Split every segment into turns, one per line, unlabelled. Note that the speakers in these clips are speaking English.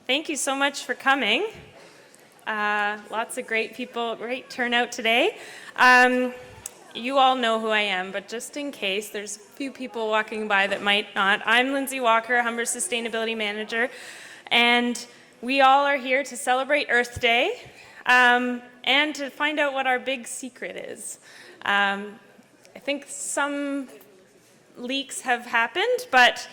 Thank you so much for coming. Lots of great people, great turnout today. You all know who I am, but just in case, there's a few people walking by that might not. I'm Lindsay Walker, Humber Sustainability Manager, and we all are here to celebrate Earth Day and to find out what our big secret is. I think some leaks have happened, but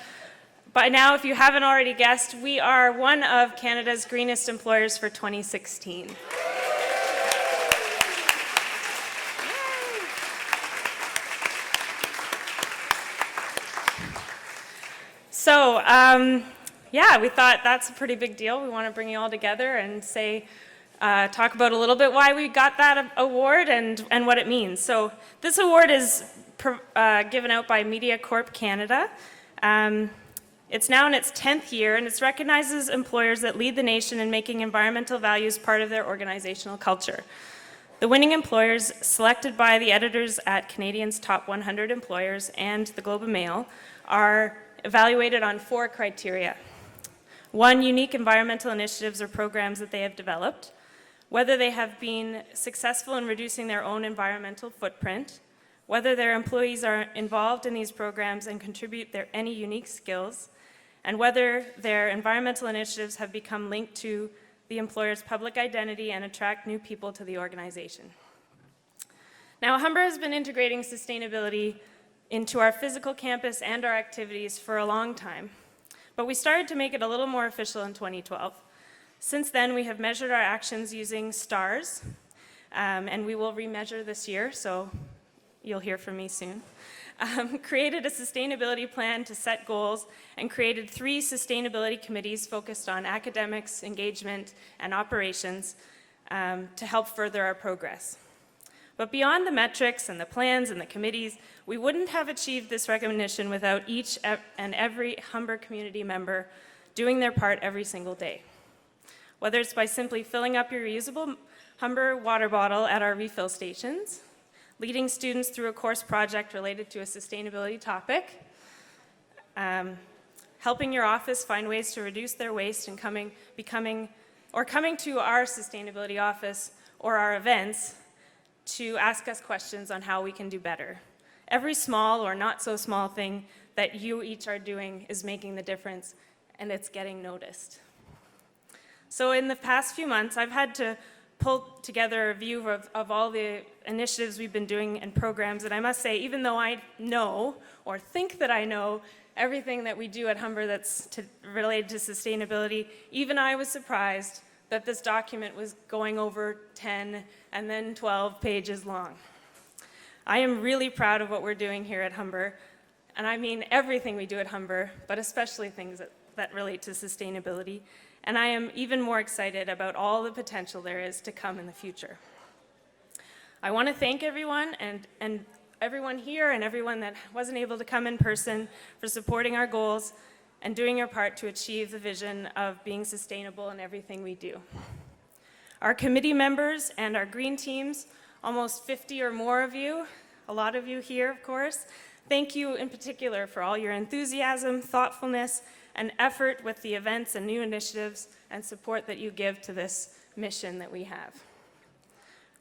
by now, if you haven't already guessed, we are one of Canada's greenest employers for 2016. So, yeah, we thought that's a pretty big deal. We want to bring you all together and talk about a little bit why we got that award and what it means. So this award is given out by Media Corp Canada. It's now in its 10th year, and it recognizes employers that lead the nation in making environmental values part of their organizational culture. The winning employers, selected by the editors at Canadians' Top 100 Employers and the Globe and Mail, are evaluated on 4 criteria. 1, unique environmental initiatives or programs that they have developed, whether they have been successful in reducing their own environmental footprint, whether their employees are involved in these programs and contribute any unique skills, and whether their environmental initiatives have become linked to the employer's public identity and attract new people to the organization. Now, Humber has been integrating sustainability into our physical campus and our activities for a long time, but we started to make it a little more official in 2012. Since then, we have measured our actions using stars, and we will remeasure this year, so you'll hear from me soon. Created a sustainability plan to set goals, and created 3 sustainability committees focused on academics, engagement, and operations to help further our progress. But beyond the metrics and the plans and the committees, we wouldn't have achieved this recognition without each and every Humber community member doing their part every single day. Whether it's by simply filling up your reusable Humber water bottle at our refill stations, leading students through a course project related to a sustainability topic, helping your office find ways to reduce their waste and coming to our sustainability office or our events to ask us questions on how we can do better. Every small or not so small thing that you each are doing is making the difference, and it's getting noticed. So in the past few months, I've had to pull together a view of all the initiatives we've been doing and programs, and I must say, even though I know, or think that I know, everything that we do at Humber that's related to sustainability, even I was surprised that this document was going over 10 and then 12 pages long. I am really proud of what we're doing here at Humber, and I mean everything we do at Humber, but especially things that relate to sustainability. And I am even more excited about all the potential there is to come in the future. I want to thank everyone and everyone here and everyone that wasn't able to come in person for supporting our goals and doing your part to achieve the vision of being sustainable in everything we do. Our committee members and our green teams, almost 50 or more of you, a lot of you here, of course, thank you in particular for all your enthusiasm, thoughtfulness, and effort with the events and new initiatives and support that you give to this mission that we have.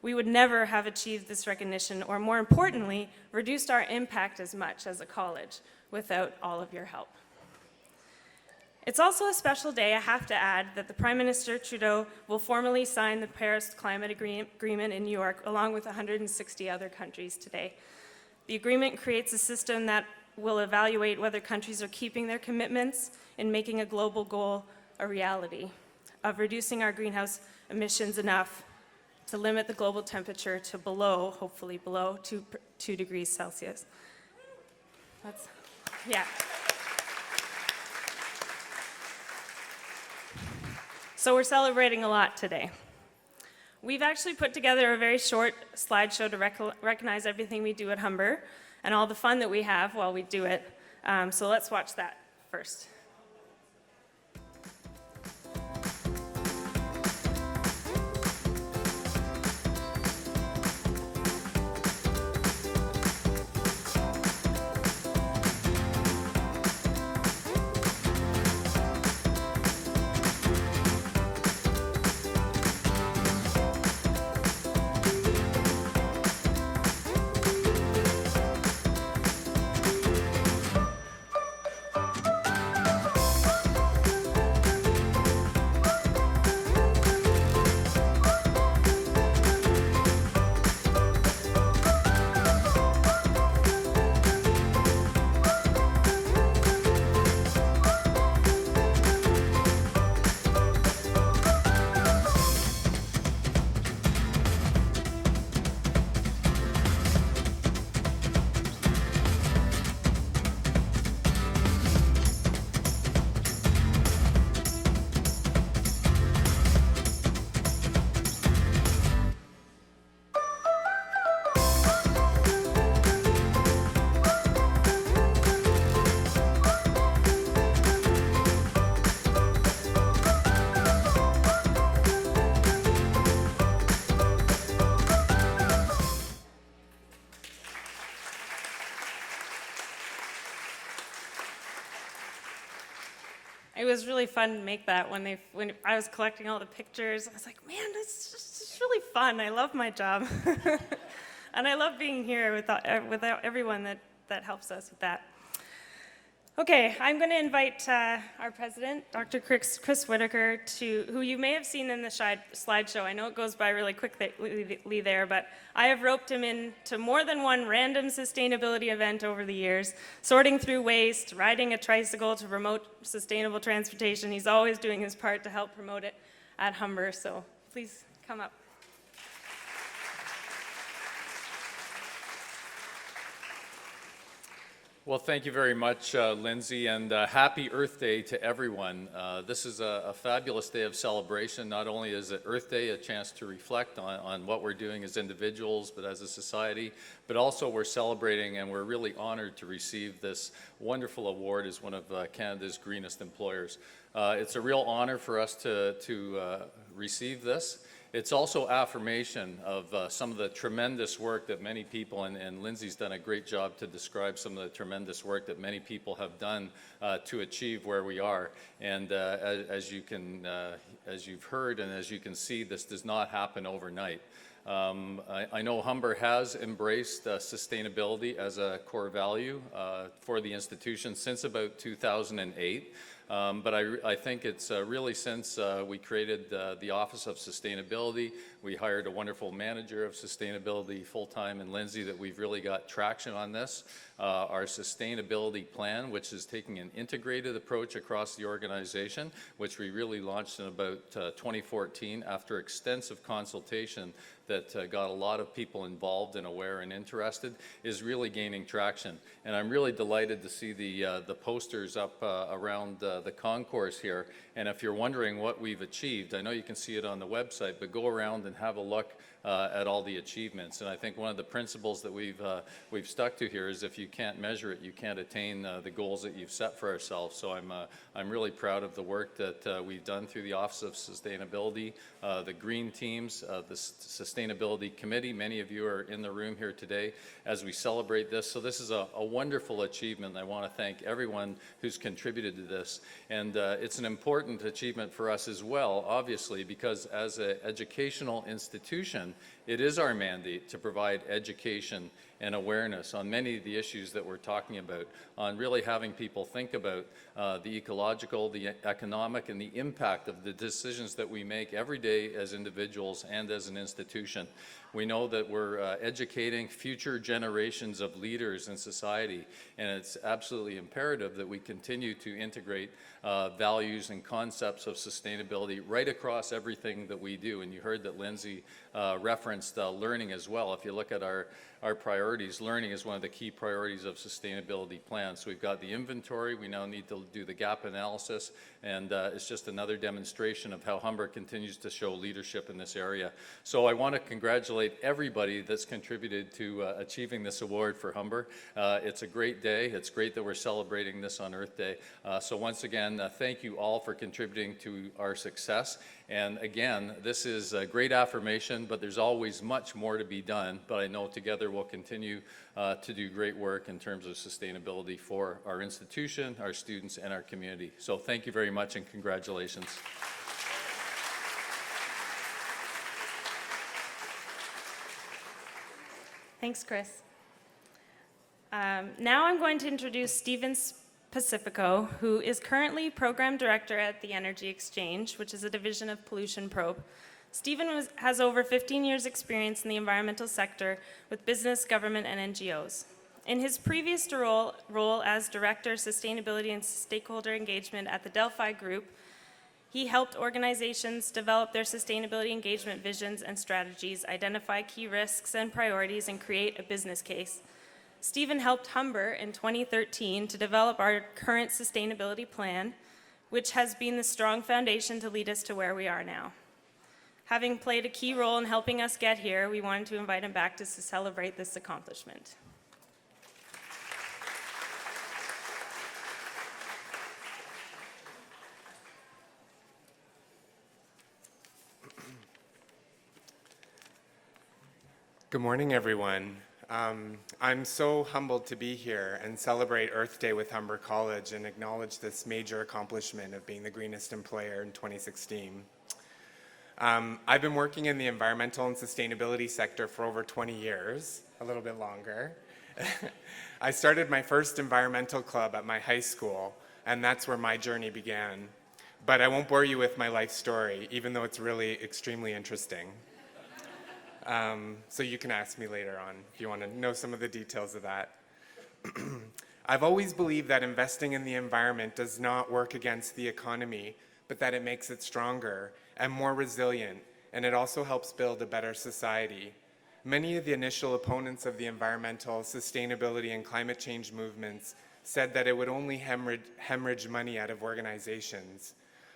We would never have achieved this recognition, or more importantly, reduced our impact as much as a college without all of your help. It's also a special day, I have to add, that the Prime Minister Trudeau will formally sign the Paris Climate Agreement in New York, along with 160 other countries today. The agreement creates a system that will evaluate whether countries are keeping their commitments in making a global goal a reality of reducing our greenhouse emissions enough to limit the global temperature to hopefully below 2 degrees Celsius. Yeah. So we're celebrating a lot today. We've actually put together a very short slideshow to recognize everything we do at Humber and all the fun that we have while we do it. So let's watch that first. It was really fun to make that when I was collecting all the pictures. I was like, man, it's really fun. I love my job. And I love being here with everyone that helps us with that. Okay, I'm going to invite our president, Dr. Chris Whitaker, who you may have seen in the slideshow. I know it goes by really quickly there, but I have roped him into more than one random sustainability event over the years, sorting through waste, riding a tricycle to promote sustainable transportation. He's always doing his part to help promote it at Humber, so please come up.
Well, thank you very much, Lindsay, and happy Earth Day to everyone. This is a fabulous day of celebration. Not only is it Earth Day, a chance to reflect on what we're doing as individuals, but as a society, but also we're celebrating and we're really honored to receive this wonderful award as one of Canada's greenest employers. It's a real honor for us to receive this. It's also affirmation of some of the tremendous work that many people, and Lindsay's done a great job to describe some of the tremendous work that many people have done to achieve where we are. And as you've heard and as you can see, this does not happen overnight. I know Humber has embraced sustainability as a core value for the institution since about 2008. But I think it's really since we created the Office of Sustainability, we hired a wonderful manager of sustainability full-time in Lindsay, that we've really got traction on this. Our sustainability plan, which is taking an integrated approach across the organization, which we really launched in about 2014 after extensive consultation that got a lot of people involved and aware and interested, is really gaining traction. And I'm really delighted to see the posters up around the concourse here. And if you're wondering what we've achieved, I know you can see it on the website, but go around and have a look at all the achievements. And I think one of the principles that we've stuck to here is if you can't measure it, you can't attain the goals that you've set for ourselves. So I'm really proud of the work that we've done through the Office of Sustainability, the green teams, the Sustainability Committee. Many of you are in the room here today as we celebrate this. So this is a wonderful achievement. I want to thank everyone who's contributed to this. And it's an important achievement for us as well, obviously, because as an educational institution, it is our mandate to provide education and awareness on many of the issues that we're talking about, on really having people think about the ecological, the economic, and the impact of the decisions that we make every day as individuals and as an institution. We know that we're educating future generations of leaders in society, and it's absolutely imperative that we continue to integrate values and concepts of sustainability right across everything that we do. And you heard that Lindsay referenced learning as well. If you look at our priorities, learning is one of the key priorities of sustainability plans. So we've got the inventory, we now need to do the gap analysis, and it's just another demonstration of how Humber continues to show leadership in this area. So I want to congratulate everybody that's contributed to achieving this award for Humber. It's a great day. It's great that we're celebrating this on Earth Day. So once again, thank you all for contributing to our success. And again, this is a great affirmation, but there's always much more to be done. But I know together we'll continue to do great work in terms of sustainability for our institution, our students, and our community. So thank you very much and congratulations.
Thanks, Chris. Now I'm going to introduce Stephen Pacifico, who is currently Program Director at the Energy Exchange, which is a division of Pollution Probe. Stephen has over 15 years' experience in the environmental sector with business, government, and NGOs. In his previous role as Director, Sustainability and Stakeholder Engagement at the Delphi Group, he helped organizations develop their sustainability engagement visions and strategies, identify key risks and priorities, and create a business case. Stephen helped Humber in 2013 to develop our current sustainability plan, which has been the strong foundation to lead us to where we are now. Having played a key role in helping us get here, we wanted to invite him back to celebrate this accomplishment.
Good morning, everyone. I'm so humbled to be here and celebrate Earth Day with Humber College and acknowledge this major accomplishment of being the greenest employer in 2016. I've been working in the environmental and sustainability sector for over 20 years, a little bit longer. I started my first environmental club at my high school, and that's where my journey began. But I won't bore you with my life story, even though it's really extremely interesting. So you can ask me later on if you want to know some of the details of that. I've always believed that investing in the environment does not work against the economy, but that it makes it stronger and more resilient, and it also helps build a better society. Many of the initial opponents of the environmental, sustainability, and climate change movements said that it would only hemorrhage money out of organizations.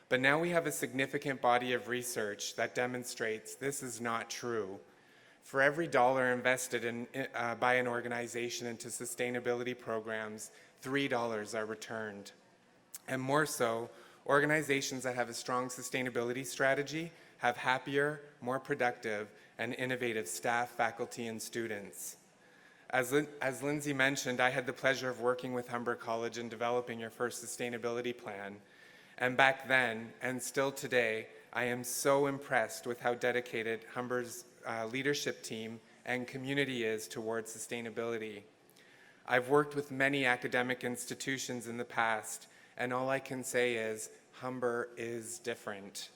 But now we have a significant body of research that demonstrates this is not true. For every dollar invested by an organization into sustainability programs, $3 are returned. And more so, organizations that have a strong sustainability strategy have happier, more productive, and innovative staff, faculty, and students. As Lindsay mentioned, I had the pleasure of working with Humber College in developing your first sustainability plan. And back then, and still today, I am so impressed with how dedicated Humber's leadership team and community is towards sustainability. I've worked with many academic institutions in the past, and all I can say is, Humber is different.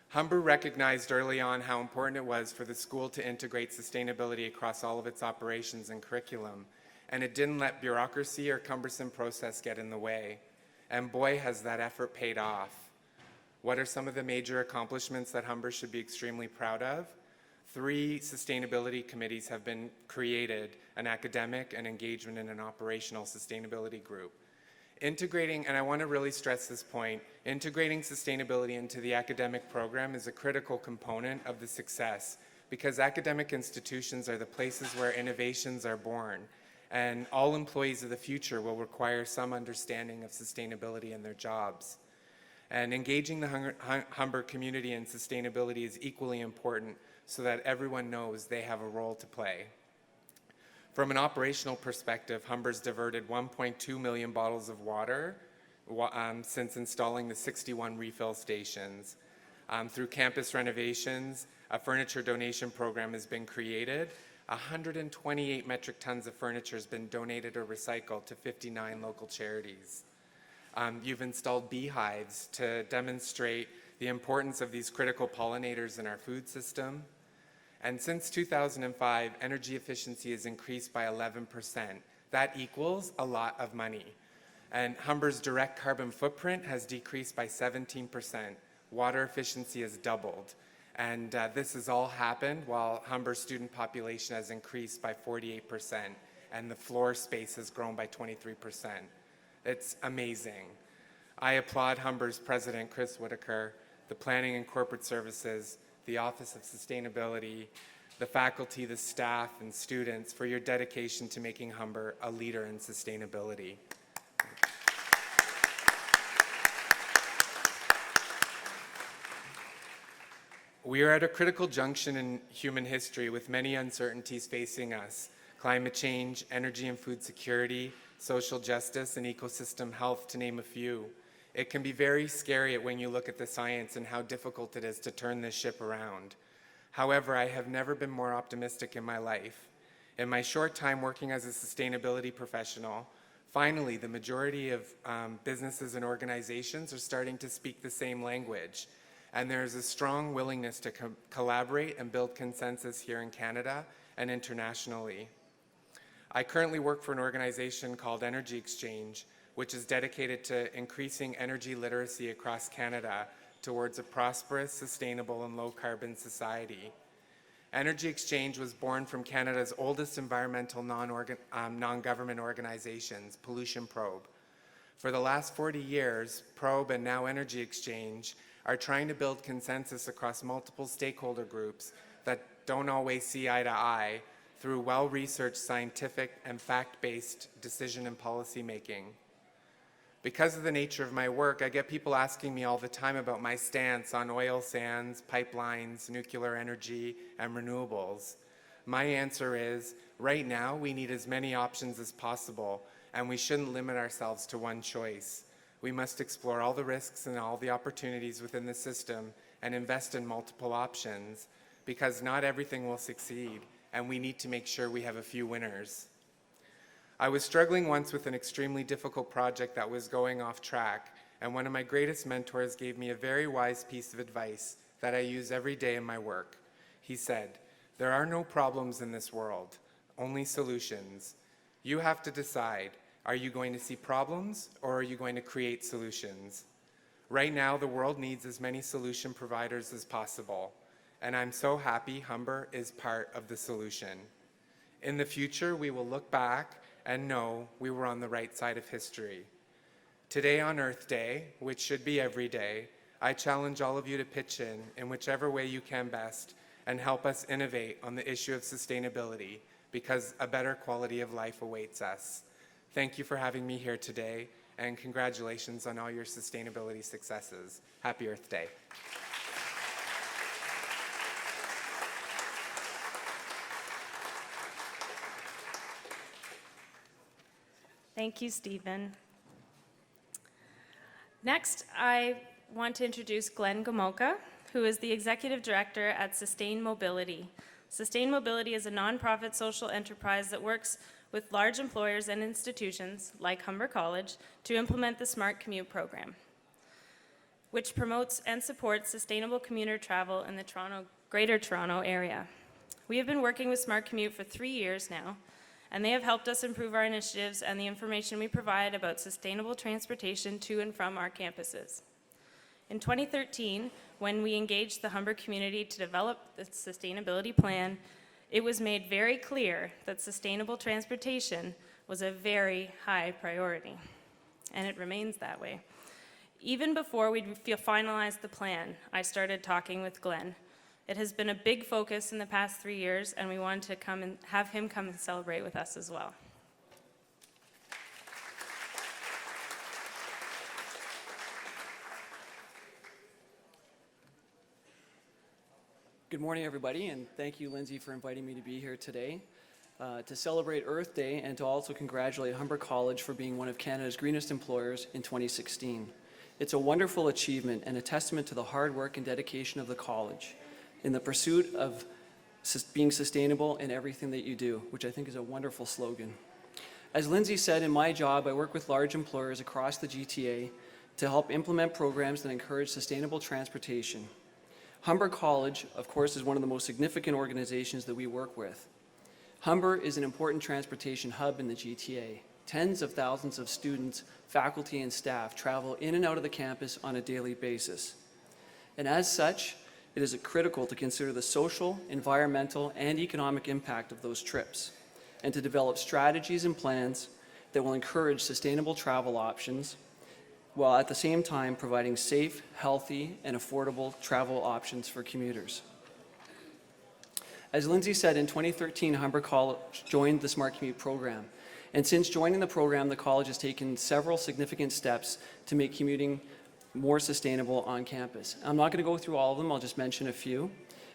Humber recognized early on how important it was for the school to integrate sustainability across all of its operations and curriculum, and it didn't let bureaucracy or cumbersome process get in the way. And boy, has that effort paid off. What are some of the major accomplishments that Humber should be extremely proud of? 3 sustainability committees have been created, an academic, an engagement, and an operational sustainability group. Integrating, and I want to really stress this point, integrating sustainability into the academic program is a critical component of the success because academic institutions are the places where innovations are born, and all employees of the future will require some understanding of sustainability in their jobs. And engaging the Humber community in sustainability is equally important so that everyone knows they have a role to play. From an operational perspective, Humber's diverted 1.2 million bottles of water since installing the 61 refill stations. Through campus renovations, a furniture donation program has been created. 128 metric tons of furniture has been donated or recycled to 59 local charities. You've installed beehives to demonstrate the importance of these critical pollinators in our food system. And since 2005, energy efficiency has increased by 11%. That equals a lot of money. And Humber's direct carbon footprint has decreased by 17%. Water efficiency has doubled. And this has all happened while Humber's student population has increased by 48%, and the floor space has grown by 23%. It's amazing. I applaud Humber's president, Chris Whitaker, the Planning and Corporate Services, the Office of Sustainability, the faculty, the staff, and students for your dedication to making Humber a leader in sustainability. We are at a critical junction in human history with many uncertainties facing us: climate change, energy and food security, social justice, and ecosystem health, to name a few. It can be very scary when you look at the science and how difficult it is to turn this ship around. However, I have never been more optimistic in my life. In my short time working as a sustainability professional, finally, the majority of businesses and organizations are starting to speak the same language. And there's a strong willingness to collaborate and build consensus here in Canada and internationally. I currently work for an organization called Energy Exchange, which is dedicated to increasing energy literacy across Canada towards a prosperous, sustainable, and low-carbon society. Energy Exchange was born from Canada's oldest environmental non-government organizations, Pollution Probe. For the last 40 years, Probe and now Energy Exchange are trying to build consensus across multiple stakeholder groups that don't always see eye to eye through well-researched, scientific, and fact-based decision and policy making. Because of the nature of my work, I get people asking me all the time about my stance on oil sands, pipelines, nuclear energy, and renewables. My answer is, right now, we need as many options as possible, and we shouldn't limit ourselves to one choice. We must explore all the risks and all the opportunities within the system and invest in multiple options, because not everything will succeed, and we need to make sure we have a few winners. I was struggling once with an extremely difficult project that was going off track, and one of my greatest mentors gave me a very wise piece of advice that I use every day in my work. He said, "There are no problems in this world, only solutions. You have to decide, are you going to see problems or are you going to create solutions?" Right now, the world needs as many solution providers as possible, and I'm so happy Humber is part of the solution. In the future, we will look back and know we were on the right side of history. Today on Earth Day, which should be every day, I challenge all of you to pitch in whichever way you can best and help us innovate on the issue of sustainability, because a better quality of life awaits us. Thank you for having me here today, and congratulations on all your sustainability successes. Happy Earth Day.
Thank you, Stephen. Next, I want to introduce Glenn Gomolka, who is the Executive Director at Sustain Mobility. Sustain Mobility is a nonprofit social enterprise that works with large employers and institutions, like Humber College, to implement the Smart Commute program, which promotes and supports sustainable commuter travel in the Greater Toronto area. We have been working with Smart Commute for 3 years now, and they have helped us improve our initiatives and the information we provide about sustainable transportation to and from our campuses. In 2013, when we engaged the Humber community to develop the sustainability plan, it was made very clear that sustainable transportation was a very high priority, and it remains that way. Even before we finalized the plan, I started talking with Glenn. It has been a big focus in the past 3 years, and we wanted to come and have him come and celebrate with us as well.
Good morning, everybody, and thank you, Lindsay, for inviting me to be here today to celebrate Earth Day and to also congratulate Humber College for being one of Canada's greenest employers in 2016. It's a wonderful achievement and a testament to the hard work and dedication of the college in the pursuit of being sustainable in everything that you do, which I think is a wonderful slogan. As Lindsay said, in my job, I work with large employers across the GTA to help implement programs that encourage sustainable transportation. Humber College, of course, is one of the most significant organizations that we work with. Humber is an important transportation hub in the GTA. Tens of thousands of students, faculty, and staff travel in and out of the campus on a daily basis. And as such, it is critical to consider the social, environmental, and economic impact of those trips, and to develop strategies and plans that will encourage sustainable travel options, while at the same time providing safe, healthy, and affordable travel options for commuters. As Lindsay said, in 2013, Humber College joined the Smart Commute program. And since joining the program, the college has taken several significant steps to make commuting more sustainable on campus. I'm not going to go through all of them, I'll just mention a few.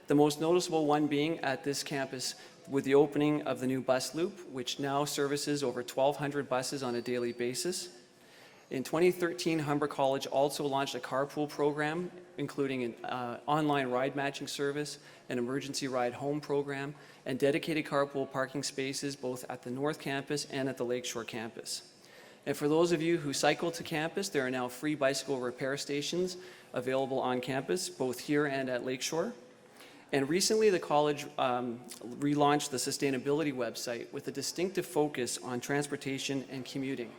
The most noticeable one being at this campus with the opening of the new bus loop, which now services over 1,200 buses on a daily basis. In 2013, Humber College also launched a carpool program, including an online ride matching service, an emergency ride home program, and dedicated carpool parking spaces both at the North Campus and at the Lakeshore Campus. And for those of you who cycle to campus, there are now free bicycle repair stations available on campus, both here and at Lakeshore. And recently, the college relaunched the sustainability website with a distinctive focus on transportation and commuting.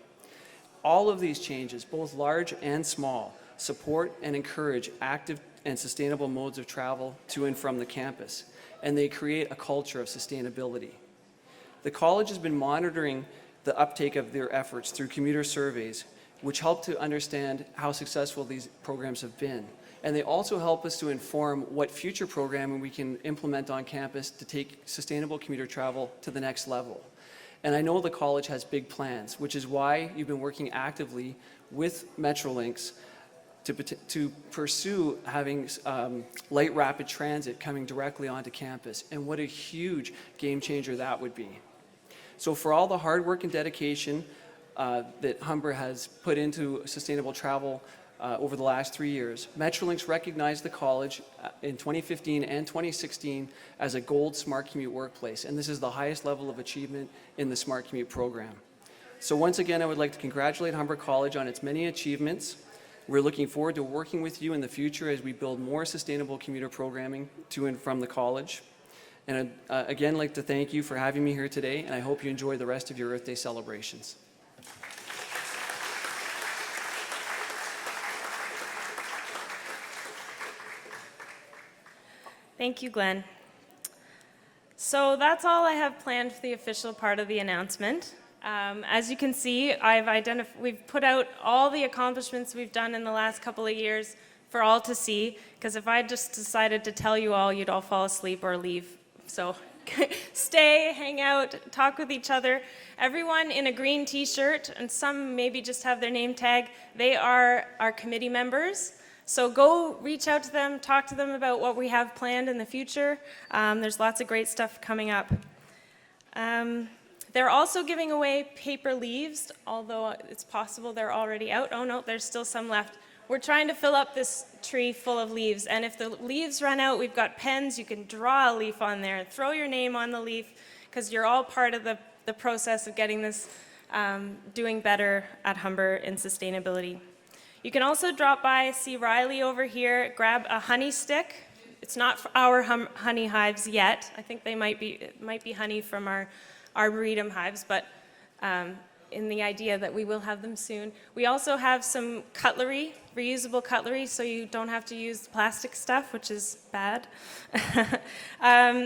All of these changes, both large and small, support and encourage active and sustainable modes of travel to and from the campus, and they create a culture of sustainability. The college has been monitoring the uptake of their efforts through commuter surveys, which help to understand how successful these programs have been. And they also help us to inform what future programming we can implement on campus to take sustainable commuter travel to the next level. And I know the college has big plans, which is why you've been working actively with Metrolinx to pursue having light rapid transit coming directly onto campus. And what a huge game changer that would be. So for all the hard work and dedication that Humber has put into sustainable travel over the last 3 years, Metrolinx recognized the college in 2015 and 2016 as a gold Smart Commute workplace, and this is the highest level of achievement in the Smart Commute program. So once again, I would like to congratulate Humber College on its many achievements. We're looking forward to working with you in the future as we build more sustainable commuter programming to and from the college. And I'd again like to thank you for having me here today, and I hope you enjoy the rest of your Earth Day celebrations.
Thank you, Glenn. So that's all I have planned for the official part of the announcement. As you can see, we've put out all the accomplishments we've done in the last couple of years for all to see, because if I just decided to tell you all, you'd all fall asleep or leave. So stay, hang out, talk with each other. Everyone in a green t-shirt, and some maybe just have their name tag, they are our committee members. So go reach out to them, talk to them about what we have planned in the future. There's lots of great stuff coming up. They're also giving away paper leaves, although it's possible they're already out. Oh no, there's still some left. We're trying to fill up this tree full of leaves, and if the leaves run out, we've got pens. You can draw a leaf on there and throw your name on the leaf, because you're all part of the process of getting this doing better at Humber in sustainability. You can also drop by, see Riley over here, grab a honey stick. It's not for our honey hives yet. I think it might be honey from our arboretum hives, but in the idea that we will have them soon. We also have some cutlery, reusable cutlery, so you don't have to use plastic stuff, which is bad.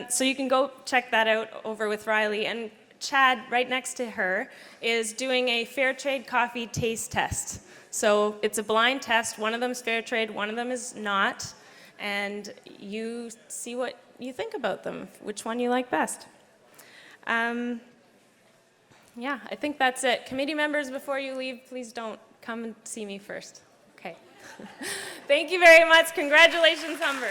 So you can go check that out over with Riley. And Chad, right next to her, is doing a fair trade coffee taste test. So it's a blind test. One of them's fair trade, one of them is not. And you see what you think about them, which one you like best. Yeah, I think that's it. Committee members, before you leave, please don't come and see me first. Okay. Thank you very much. Congratulations, Humber.